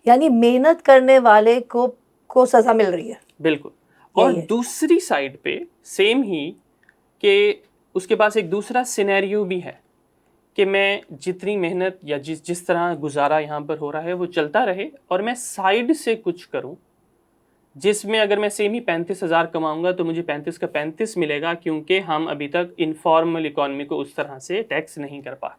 यानी मेहनत करने वाले को सजा मिल रही है। बिल्कुल। और यही है। दूसरी साइड पे सेम ही कि उसके पास एक दूसरा सिनेरियो भी है कि मैं जितनी मेहनत या जिस तरह गुजारा यहाँ पर हो रहा है वो चलता रहे और मैं साइड से कुछ करूँ जिसमें अगर मैं सेम ही 35,000 कमाऊंगा तो मुझे 35 का 35 मिलेगा, क्योंकि हम अभी तक इनफॉर्मल इकोनॉमी को उस तरह से टैक्स नहीं कर पा।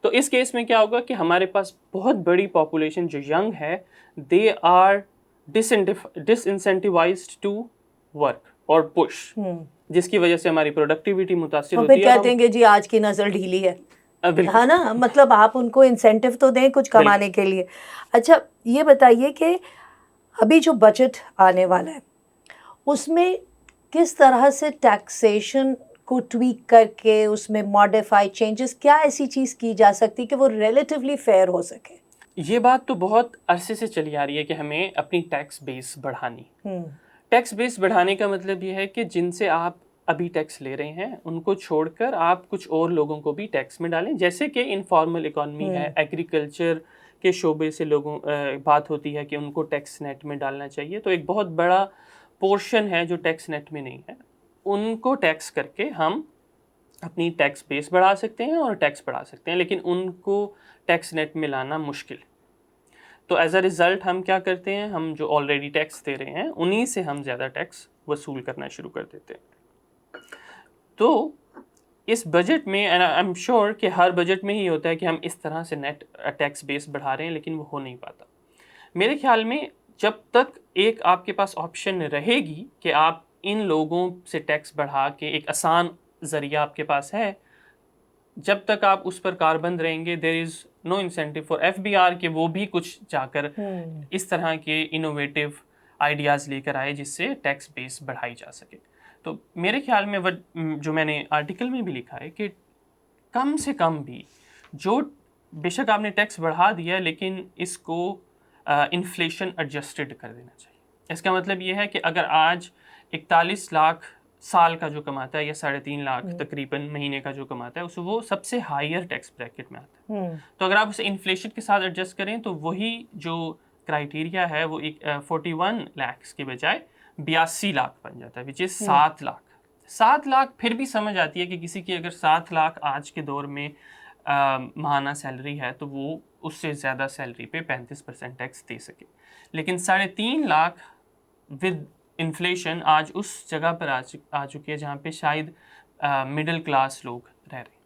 तो इस केस में क्या होगा कि हमारे पास बहुत बड़ी पॉपुलेशन जो यंग है, दे आर डिसइंसेंटिवाइज्ड टू वर्क और पुश, जिसकी वजह से हमारी प्रोडक्टिविटी मुतासिर होती फिर है। कहते हैं कि जी आज की नस्ल ढीली है, बिल्कुल है ना, मतलब आप उनको इंसेंटिव तो दें कुछ कमाने के लिए। अच्छा ये बताइए कि अभी जो बजट आने वाला है उसमें किस तरह से टैक्सेशन को ट्वीक करके उसमें मॉडिफाई चेंजेस, क्या ऐसी चीज़ की जा सकती है कि वो रिलेटिवली फेयर हो सके? ये बात तो बहुत अरसे से चली आ रही है कि हमें अपनी टैक्स बेस बढ़ानी। टैक्स बेस बढ़ाने का मतलब ये है कि जिनसे आप अभी टैक्स ले रहे हैं उनको छोड़कर आप कुछ और लोगों को भी टैक्स में डालें, जैसे कि इनफॉर्मल इकोनॉमी है, एग्रीकल्चर के शोबे से लोगों बात होती है कि उनको टैक्स नेट में डालना चाहिए। तो एक बहुत बड़ा पोर्शन है जो टैक्स नेट में नहीं है, उनको टैक्स करके हम अपनी टैक्स बेस बढ़ा सकते हैं और टैक्स बढ़ा सकते हैं, लेकिन उनको टैक्स नेट में लाना मुश्किल। तो एज अ रिज़ल्ट हम क्या करते हैं, हम जो ऑलरेडी टैक्स दे रहे हैं उन्हीं से हम ज़्यादा टैक्स वसूल करना शुरू कर देते हैं। तो इस बजट में, एंड आई एम श्योर कि हर बजट में ही होता है कि हम इस तरह से नेट टैक्स बेस बढ़ा रहे हैं, लेकिन वो हो नहीं पाता। मेरे ख्याल में जब तक एक आपके पास ऑप्शन रहेगी कि आप इन लोगों से टैक्स बढ़ा के, एक आसान ज़रिया आपके पास है, जब तक आप उस पर कारबंद रहेंगे, there is no incentive for FBR कि वो भी कुछ जाकर इस तरह के इनोवेटिव आइडियाज़ लेकर आए जिससे टैक्स बेस बढ़ाई जा सके। तो मेरे ख्याल में जो मैंने आर्टिकल में भी लिखा है कि कम से कम भी जो, बेशक आपने टैक्स बढ़ा दिया लेकिन इसको इन्फ्लेशन एडजस्टेड कर देना चाहिए। इसका मतलब ये है कि अगर आज 41 लाख साल का जो कमाता है या 3.5 लाख तकरीबन महीने का जो कमाता है, उसे वो सबसे हायर टैक्स ब्रैकेट में आता है। तो अगर आप उसे इन्फ्लेशन के साथ एडजस्ट करें तो वही जो क्राइटेरिया है वो 41 लाख के बजाय 82 लाख बन जाता है, विच इज़ 7 लाख। 7 लाख फिर भी समझ आती है कि किसी की अगर 7 लाख आज के दौर में माहाना सैलरी है तो वो उससे ज़्यादा सैलरी पे 35% टैक्स दे सके। लेकिन 3.5 लाख विद इन्फ्लेशन आज उस जगह पर आ चुकी है जहाँ पे शायद मिडिल क्लास लोग रह रहे हैं।